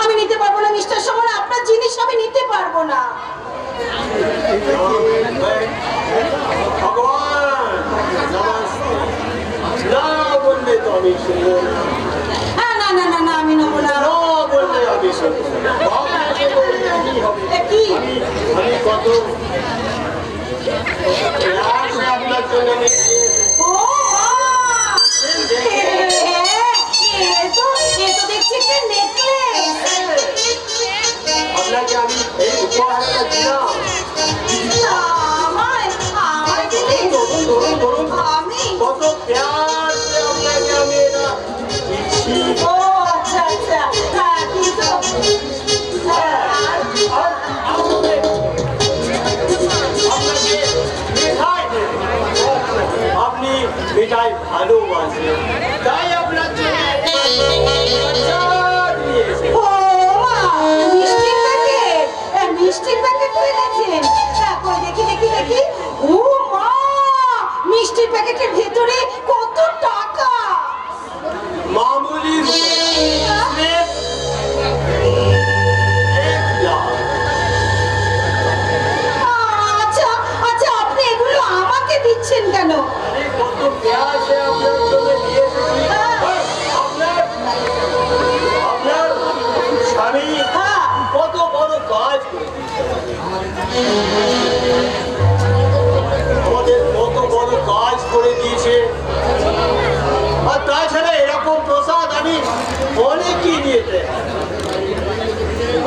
আমি নিতে পারবো না মিস্টার সমর, আপনার জিনিস আমি নিতে পারবো না। ভগবান না বললে তো আমি শুনবো না। হ্যাঁ, না না না না, আমি নেবো না। বললে আমি শুনবো কি আমি কত আপনার জন্য ও দেখছি একটা নেকলেস। আপনাকে আমি এই উপহারটা দিলাম। কত প্যার সে আপনাকে আমি এটা দিচ্ছি। ও আচ্ছা আচ্ছা, হ্যাঁ কিন্তু আপনি মিঠাই ভালোবাসেন, তাই আপনার জন্য ও মা, মিষ্টির প্যাকেট এনেছেন? কই দেখি দেখি দেখি। ও মা, মিষ্টির প্যাকেটের ভেতরে কত টাকা! মামুলি আচ্ছা আচ্ছা, আপনি এগুলো আমাকে দিচ্ছেন কেন? কত প্যার সে আপনার জন্য দিয়েছে। আপনার স্বামী কত বড় কাজ আমাদের, কত বড় কাজ করে দিয়েছে। আর তাছাড়া এরকম প্রসাদ আমি অনেকই দিয়েছে।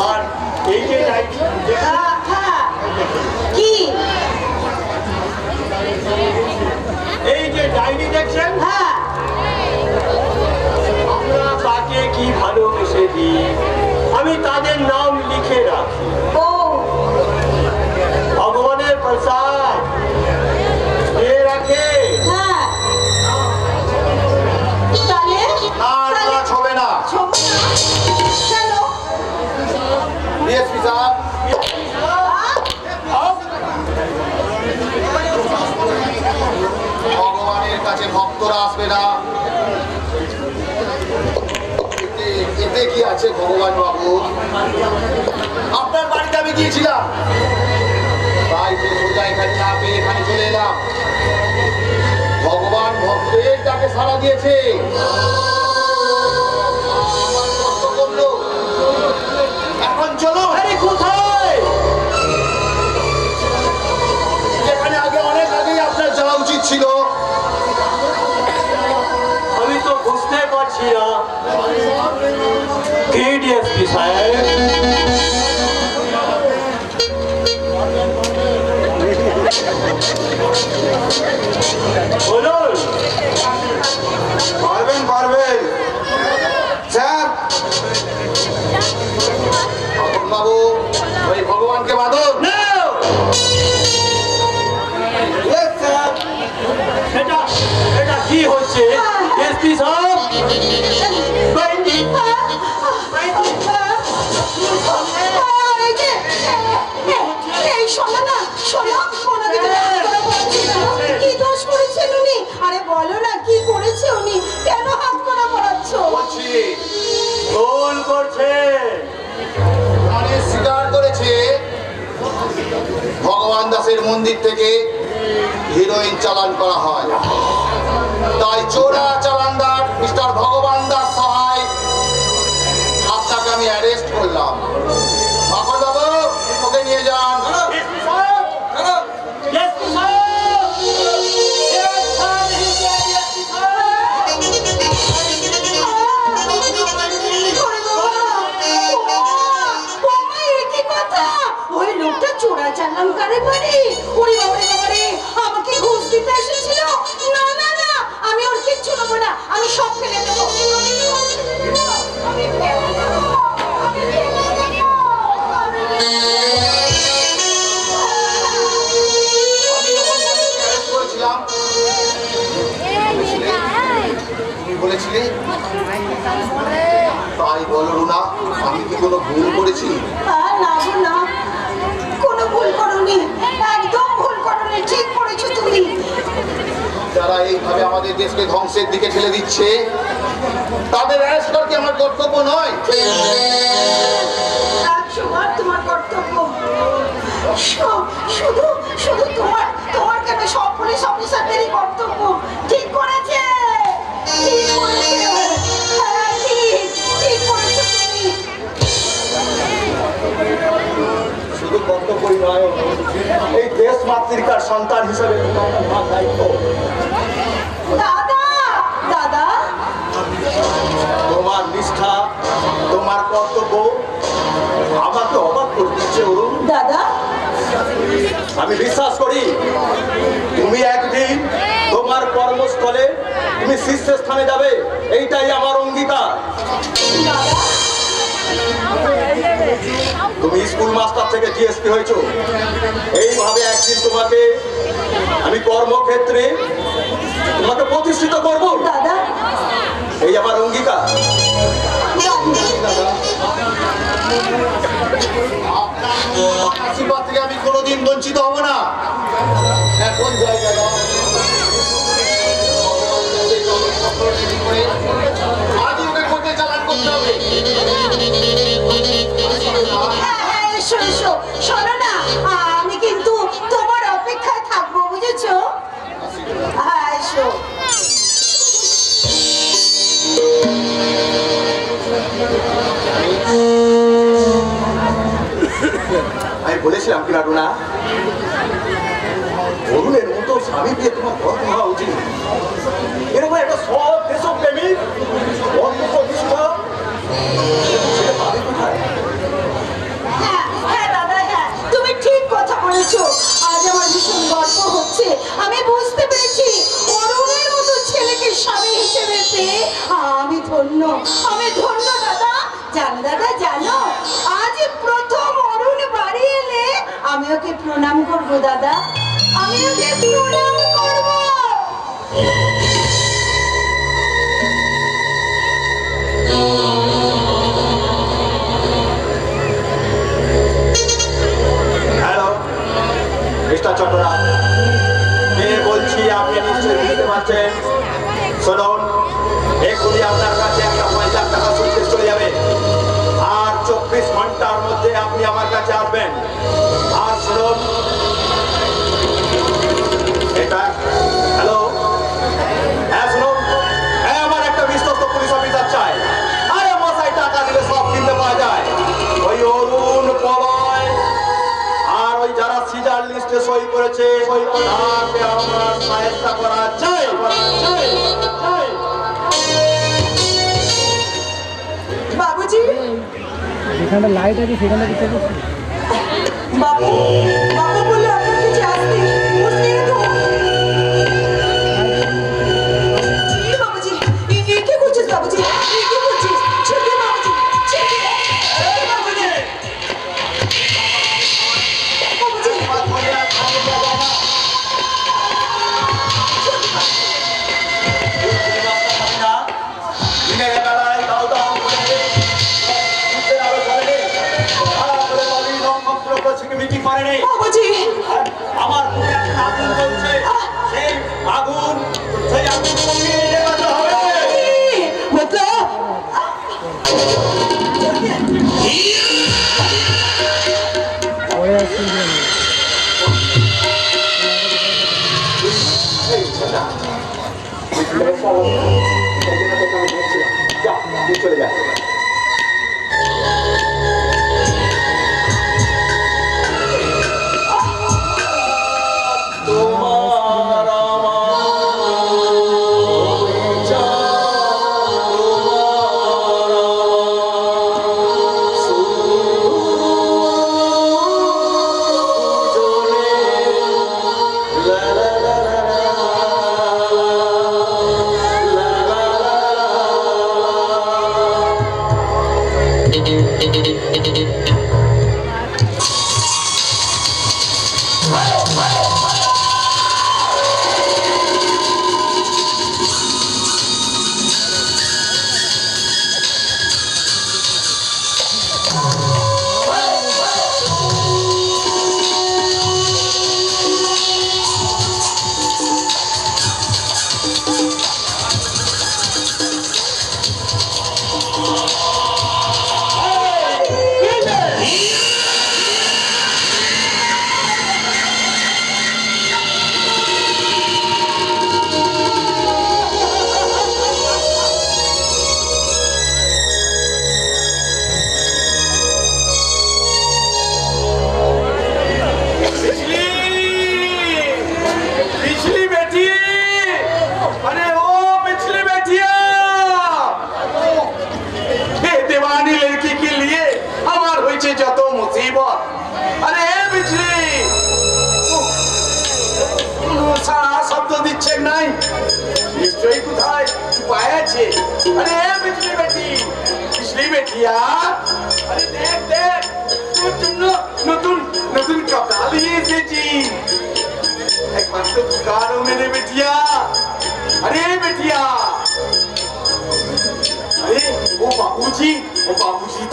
আর এই যে কি এই যে ডায়েরি দেখছেন, হ্যাঁ আমরা তাকে কি ভালোবেসে দিই, আমি তাদের নাম লিখে রাখি। ও ভগবানের প্রসাদ কে রাখে? হ্যাঁ, তাহলে আর কাজ হবে না। কেন? ডিএসপি সাহেব, ভগবানের কাছে ভক্তরা আসবে না, এতে কি আছে ভগবান বাবু? আপনার বাড়িতে আমি গিয়েছিলাম, তাই সে সোজা এখানে না পেয়ে এখানে চলে এলাম। ভগবান ভক্তের তাকে সাড়া দিয়েছে, আমার কষ্ট করলো। এখন চলো। আরে কোথায়? যেখানে আগে অনেক আগেই আপনার যাওয়া উচিত ছিল। আমি তো বুঝতে পারছি না। কে ডিএসপি সাহেব? বলুন। পারবেন পারবেন স্যার। বাবু ওই ভগবানকে বাঁধুন। এটা এটা কি হচ্ছে ডিএসপি সাহেব? এই শোনো না, শোনো, ওনাকে তো হাত করা বলছি না। কি দোষ করেছেন উনি? আরে বলো না, কি করেছে উনি? কেন হাত করা পড়াচ্ছ? বলছি ভুল করছে। মানে স্বীকার করেছে ভগবান দাসের মন্দির থেকে হিরোইন চালান করা হয়, তাই চোরা চালানদার মিস্টার ভগবান দাস সহায় আপনাকে আমি অ্যারেস্ট করলাম। বাবু ওকে নিয়ে যান। ডিএসপি সাহেব, ডিএসপি সাহেব, ये अच्छा नहीं किया डिएसपी ওই লোকটা চোরা চালানকারী বাড়ি। ওরে বাবারে বাবারে, আমাকে ঘুষ দিতে এসেছিল। না না না, আমি ওর কিচ্ছু নেবো না, আমি সব ফেলে দেবো। আমি ফেলে দেবো, আমি ফেলে দেবো। তুমি বলেছিলে, তাই বলো রুনা, আমি কি কোনো ভুল করেছি? না গো না, কোনো ভুল করোনি, একদম ভুল করোনি, ঠিক করেছো তুমি। যারা এইভাবে আমাদের দেশকে ধ্বংসের দিকে ঠেলে দিচ্ছে তাদের অ্যারেস্ট করা কি আমার কর্তব্য নয়? শুধু শুধু তোমার তোমার কেন সব পুলিশ অফিসারদেরই কর্তব্য ঠিক করেছে ঠিক করেছে হ্যাঁ, ঠিক ঠিক করেছো তুমি শুধু কর্তব্যই নয়, এই দেশ মাতৃকার সন্তান হিসেবে তোমার মহান দায়িত্ব। দাদা দাদা তোমার নিষ্ঠা, তোমার কর্তব্য আমাকে অবাক করে দিচ্ছে অরুণ। দাদা আমি বিশ্বাস করি তুমি একদিন তোমার কর্মস্থলে তুমি শীর্ষস্থানে যাবে, এইটাই আমার অঙ্গীকার। দাদা তুমি স্কুল মাস্টার থেকে জিএসপি হয়েছো, এইভাবে একদিন তোমাকে আমি কর্মক্ষেত্রে তোমাকে প্রতিষ্ঠিত করব, দাদা এই আমার অঙ্গীকার। আপনার আশীর্বাদ থেকে আমি কোনোদিন বঞ্চিত হব না। এখন জায়গা দাও। আজই ওকে কোর্টে চালান করতে হবে। হ্যাঁ হ্যাঁ এসো এসো শোনো না আমি কিন্তু তোমার অপেক্ষায় থাকবো বুঝেছো হ্যাঁ এসো আমি বলেছিলাম কি রাডুনা, অরুণের মতো স্বামী দিয়ে তোমার গর্ব হওয়া উচিত। এরকম একটা সৎ দেশপ্রেমিক অন্তঃনিষ্ঠ ছেলে পাবে কোথায়? হ্যাঁ হ্যাঁ দাদা হ্যাঁ তুমি ঠিক কথা বলেছো আজ আমার ভীষণ গর্ব হচ্ছে আমি বুঝতে পেরেছি অরুণের মতো ছেলেকে স্বামী হিসেবে পেয়ে আমি ধন্য দাদা জানো দাদা জানো আজ প্রথম অরুণ বাড়ি এলে আমি ওকে প্রণাম করবো দাদা আমি ওকে প্রণাম করবো হ্যালো মিস্টার চট্টরা, কে বলছি আপনি নিশ্চয়ই বুঝতে পারছেন। শুনুন, এক্ষুনি আপনার কাছে একটা 5 লাখ টাকা সুটকেস চলে যাবে, আর 24 ঘন্টার মধ্যে আপনি আমার কাছে আসবেন। আর শুনুন, এটা হ্যালো হ্যাঁ শুনুন, হ্যাঁ আমার একটা বিশ্বস্ত পুলিশ অফিসার চাই। আরে মশাই, টাকা দিলে সব কিনতে পাওয়া যায়। ওই অরুণ পলয় আর ওই যারা সিজার লিস্টে সই করেছে তাকে আমার সাহায্য করা চাই। বাবুজি যেখানে লাইট আছে সেখানে দিতে হবে। বাবু বাবু বলে আপনার কাছে আসতে মুশকিল তো এই বাবুজি এই কি করছিস বাবুজি এই কি করছিস ছেড়ে বাবুজি ছেড়ে বাবুজি দিনের বেলায় দাও দাও করে নিচে আলো জ্বলেনি, তারপরে বলি নক্ষত্র প্রতীকে মিটি করেনি। বাবুজি আমার বুকে একটা আগুন জ্বলছে, সেই আগুন কমিয়ে নেভাতে হবে। मतलब পরে আসছি চলে যায় তোমার la la নাই? নিশ্চয়ই কোথায় উপায় আছে। আরে বিজলি বেটি, বিজলি বেটিয়া, আরে দেখ দেখ, তোর জন্য নতুন নতুন কাপড় নিয়ে এসেছি। একবার তো কারো মেরে বেটিয়া, আরে বেটিয়া, আরে ও বাবুজি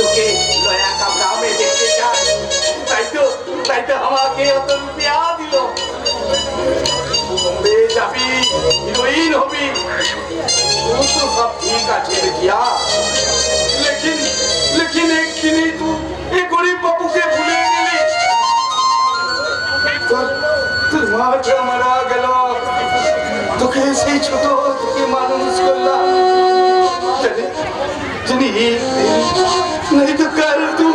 তোকে নয়া কাপড়া में দেখতে চায়, তাই তো আমাকে অত রুপিয়া দিল। বম্বে যাবি, হিরোইন হবি, वो तो सब ठीक আছে बेटिया, लेकिन एक दिन ही तू ये गरीब बाबू के भूले गेली। তোর মাটা মারা গেল, তোকে সেই ছোট থেকে মানুষ করলাম, জানি नहीं तो कल तू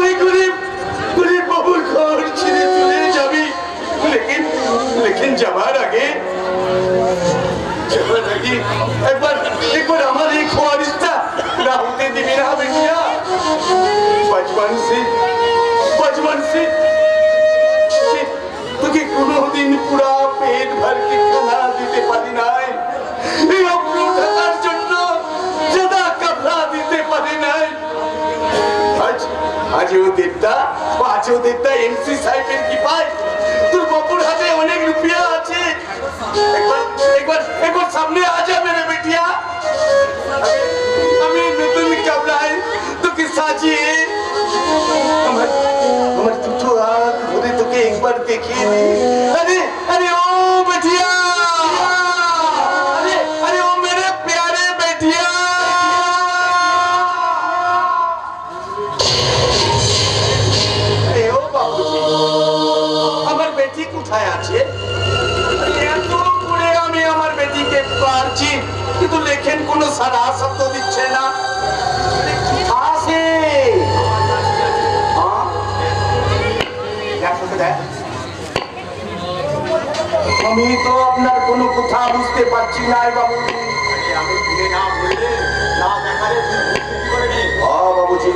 ही गरीब बाबूर घर ছেড়ে চলে যাবি। लेकिन যাবার आगे একবার আমার এই ख्वाहिशটা पूरा होने दिबি না बेटिया। बचपन से তোকে কোনোদিন পুরা পেট ভর के খানা দিতে পারি নাই, এই অপ্র টাকার জন্য জাদা কাপড়া দিতে পারি নাই। আজও দেবতা এমসি সাহেবের কি পায়, তোর বাপুর হাতে অনেক রুপিয়া আছে। একবার সামনে আ যা মেরে বেটিয়া, আমি নতুন কাপড়ায় তোকে সাজিয়ে আমার দুটো হাত ধরে তোকে একবার দেখিয়ে দিই। अरे ओ बेटिया, अरे ओ मेरे प्यारे बेटिया। अरे ओ बाबूजी, আমার বেটি কোথায় আছে? এত করে আমি আমার বেটিকে পারছি, কিন্তু লেখেন কোনো সারা শব্দ দিচ্ছে না। আছে আমি তো আপনার কোনো কথা বুঝতে পারছি না বাবু। আমি ভুলে না বললে না দেখালে করে নে। বাবুজি,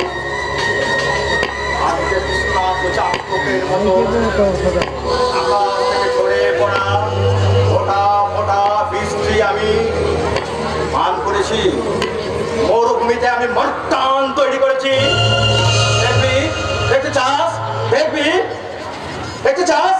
আজকে কৃষ্ণা কোচা পোকের মতো আকাশ থেকে ঝরে পড়া মোটা মোটা বৃষ্টি আমি পান করেছি, মরুভূমিতে আমি মর্তান তৈরি করেছি। দেখবি, দেখতে চাস? দেখবি, দেখতে চাস?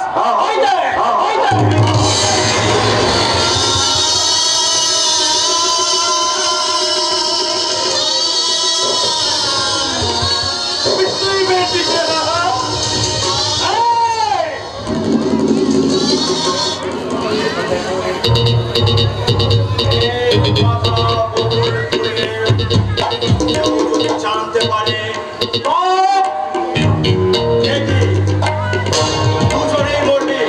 জানতে পারে দুজনেই মরবি,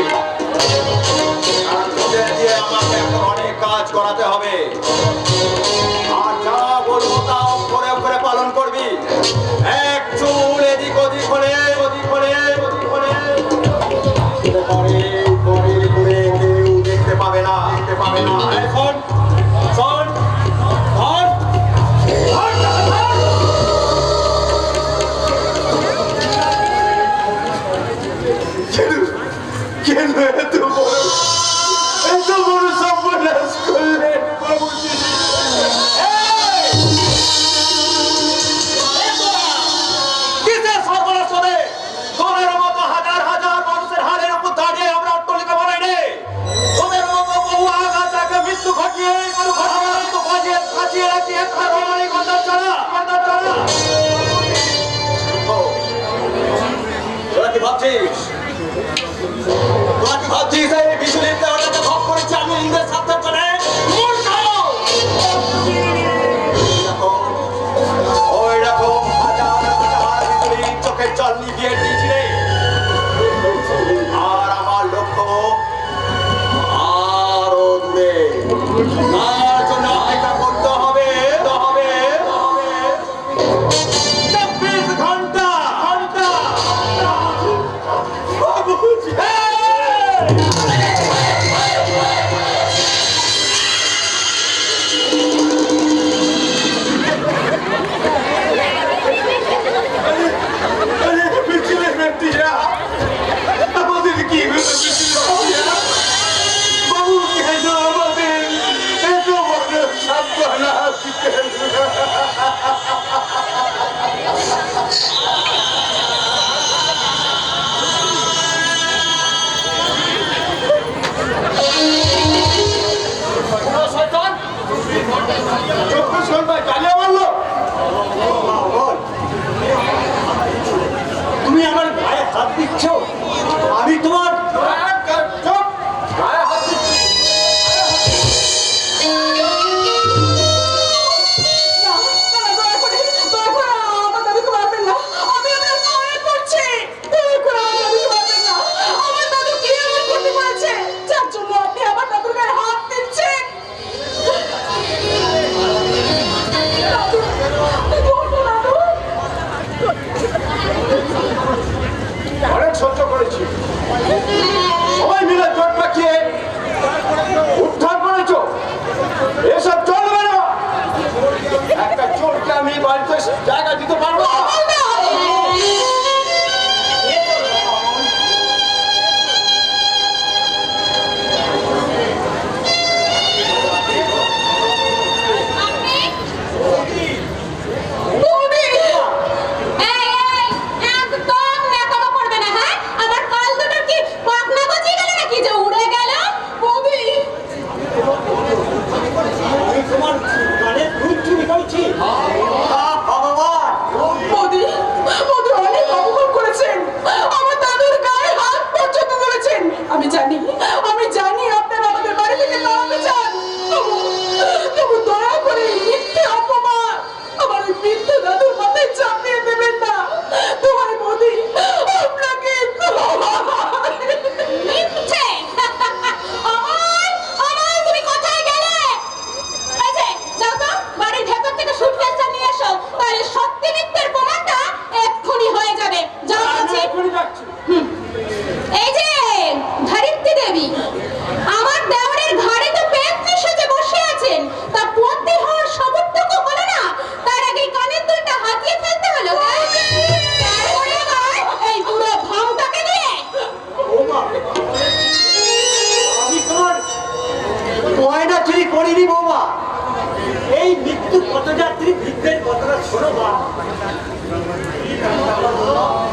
আর তোদের দিয়ে আমাকে এখন অনেক কাজ করাতে হবে। আর যা বলবো তা অক্ষরে পালন করবি। এক চুল এদিক ওদিক হলে কেউ দেখতে পাবে না। এখন শোন, কেন এত বড় সর্বনাশ করলেন বাবুজি? কিসের সর্বনাশ হবে? তোদের মতো হাজার হাজার মানুষের হাড়ের উপর দাঁড়িয়ে আমরা অট্টালিকা বানাই রে। তোদের মতো বহু আগাছাকে মৃত্যু ঘটিয়ে বাঁচিয়ে রাখি একটা রমণী গন্ধার ছাড়া। তোরা কি ভাবছিস এই বিজলির দেওয়াটাকে ভোগ করেছি আমি ইংরেজ ছাত্রের জন্য? ওই রকম হাজার হাজার বিজলির চোখের জল নিভিয়ে দিয়েছিলে। আর আমার লক্ষ্য আরো দূরে, তার জন্য এটা করতে হবে 24 ঘন্টা। বাবুজি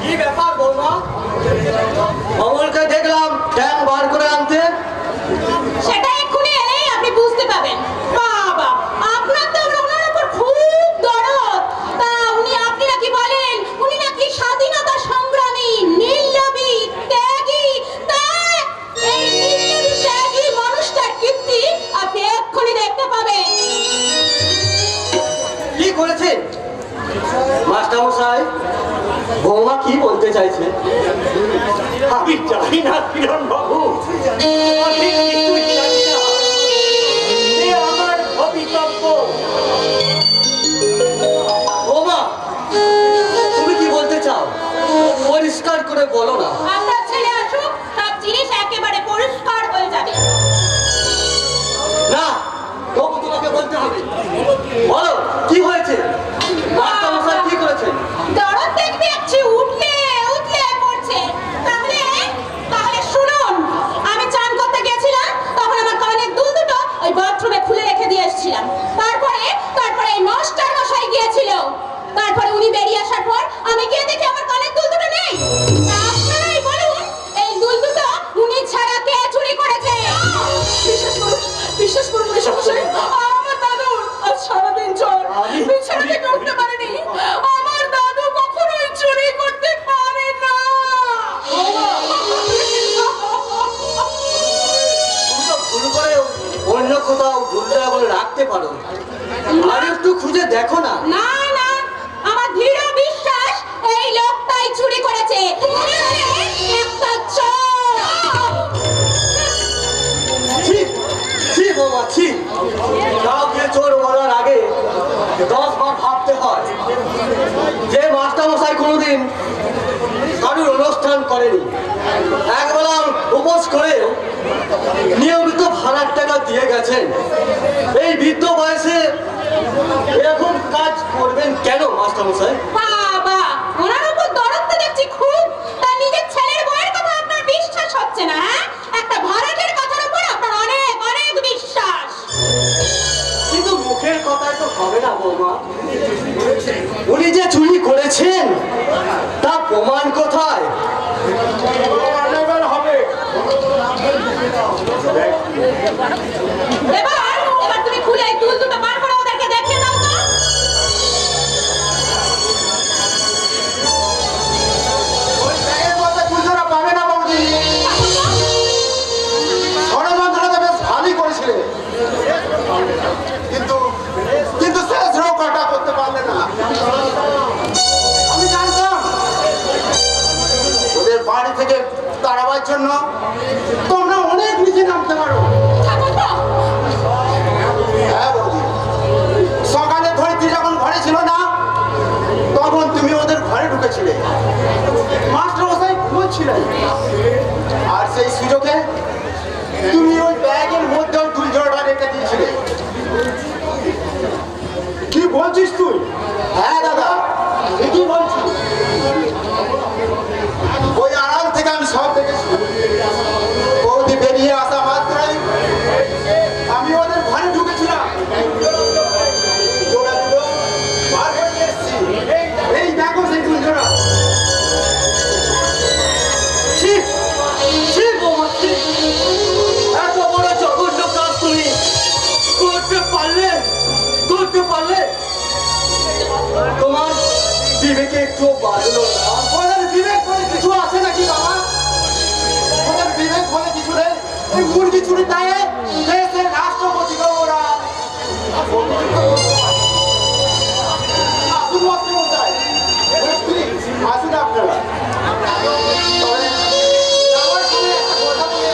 কি ব্যাপার বৌমা? অমলকে দেখলাম ট্যাং বার করে আনতে। সেটা এক্ষুনি এলেই আপনি বুঝতে পাবেন। বাবা, আপনার তো ওনার উপর খুব দরদ। তা উনি, আপনি নাকি বলেন উনি নাকি স্বাধীনতা সংগ্রামী, নির্লোভী, ত্যাগী। তা এই নির্লোভী ত্যাগী মানুষটার কীর্তি আপনি এক্ষুনি দেখতে পাবেন। কি করেছে মাস্টার মশাই? বৌমা কি বলতে চাইছে? আমি জানি না কিরণ বাবু, আমি কিছুই জানি না। এ আমার ভবিতব্য। বৌমা, তুমি কি বলতে চাও? পরিষ্কার করে বলো না। আপনার ছেলে আসুক, সব জিনিস একেবারে পরিষ্কার হয়ে যাবে। না, তবু তোমাকে বলতে হবে। বলো কি হয়েছে? মাস্টার মশাই কি করেছেন? দরদ দেখতে যাচ্ছি, উঠলে উঠলে পড়ছে। তাহলে তাহলে শুনুন, আমি চান করতে গেছিলাম, তখন আমার কানের দুল দুটো ওই বাথরুমে খুলে রেখে দিয়ে এসেছিলাম। তারপরে এই মাস্টার মশাই গিয়েছিল। তারপরে উনি বেরিয়ে আসার পর আমি গিয়ে দেখি আমার কানের দুল দুটো নেই। তা আপনারাই বলুন, এই দুল দুটো উনি ছাড়া কে চুরি করেছে? বিশ্বাস করুন মশাই, আমার দাদু আজ সারাদিন জ্বর, বিছানা থেকে উঠতে পারেনি। আমার দাদু কখনোই চুরি করতে পারে না। তুমি তো ভুল করে অন্য কোথাও ঢুলটা বলে রাখতে পারো। আর একটু খুঁজে দেখো না। না না, আমার দৃঢ় বিশ্বাস এই লোকটাই চুরি করেছে। উনি হলেন একটা চোর। ঠিক ঠিক বাবা, ঠিক। কাউকে চোর বলার আগে 10 বার ভাবতে হয়। যে মাস্টার মশাই কোনোদিন কারুর অনুষ্ঠান করেনি, একবেলা উপোস করে নিয়মিত ভাড়ার টাকা দিয়ে গেছেন, এই বৃদ্ধ বয়সে এরকম কাজ করবেন কেন মাস্টার মশাই? বাবা, ওনার উপর দরদ তো দেখছি খুব। তার নিজের ছেলের বউয়ের কথা আপনার বিশ্বাস হচ্ছে না? হ্যাঁ, একটা ভাড়াটের কথার উপর আপনার অনেক অনেক বিশ্বাস। কিন্তু মুখের কথায় তো হবে না বৌমা। উনি যে চুরি করেছেন তা প্রমাণ কোথায়? এবার তুমি খুলে এই দুল দুটো বার করে ওদেরকে দেখিয়ে দাও তো। পাবে না বৌদি, ষড়যন্ত্রটা বেশ ভালোই করেছিলে, কিন্তু কিন্তু শেষ রক্ষাটা করতে পারলে না। আমি জানতাম ওদের বাড়ি থেকে তাড়াবার জন্য তোমরা অনেক নিচে নামতে পারো। হ্যাঁ বৌদি, সকালে ধরিত্রী যখন ঘরে ছিল না, তখন তুমি ওদের ঘরে ঢুকেছিলে, মাস্টার মশাই ঘুমোচ্ছিলেন, আর সেই সুযোগে তুমি ওই ব্যাগের মধ্যে ওই দুল জোড়াটা রেখে দিয়েছিলে। কি বলছিস তুই? হ্যাঁ দাদা, ঠিকই বলছি। ওই আড়াল থেকে আমি সব দেখেছি। বৌদি বেরিয়ে আসা মাত্রই আমি ওদের ঘরে ঢুকেছিলাম, জোড়া দুটো বার করে নিয়ে এসেছি। এই দেখো সেই দুল জোড়া। ঠিক ঠিক বৌমা, ঠিক। এত বড় জঘন্য কাজ তুমি করতে পারলে তোমার বিবেকে একটু বাজলো না? ওদের বিবেক বলে কিছু আছে নাকি বাবা? ওদের বিবেক বলে কিছু নেই। এই মুরগি চুরি দায়ে দেশের রাষ্ট্রপতিকে ওরা আসুন মাস্টার মশাই, আসুন আপনারা। তবে যাওয়ার সময় একটা কথা বলে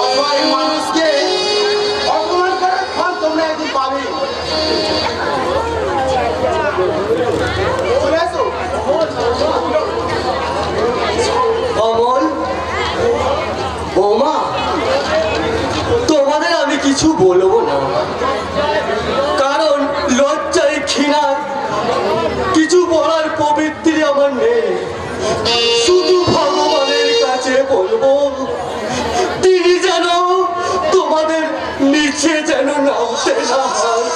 অসহায় মানুষকে অপমান করার ফল তোমরা একদিন পাবে। চলে আসো। অমল, বৌমা, তোমাদের আমি কিছু বলবো না, কারণ লজ্জায় ঘৃণায় কিছু বলার প্রবৃত্তি আমার নেই। শুধু ভগবানের কাছে বলবো, তিনি যেন তোমাদের নিচে যেন নাও তেনামাল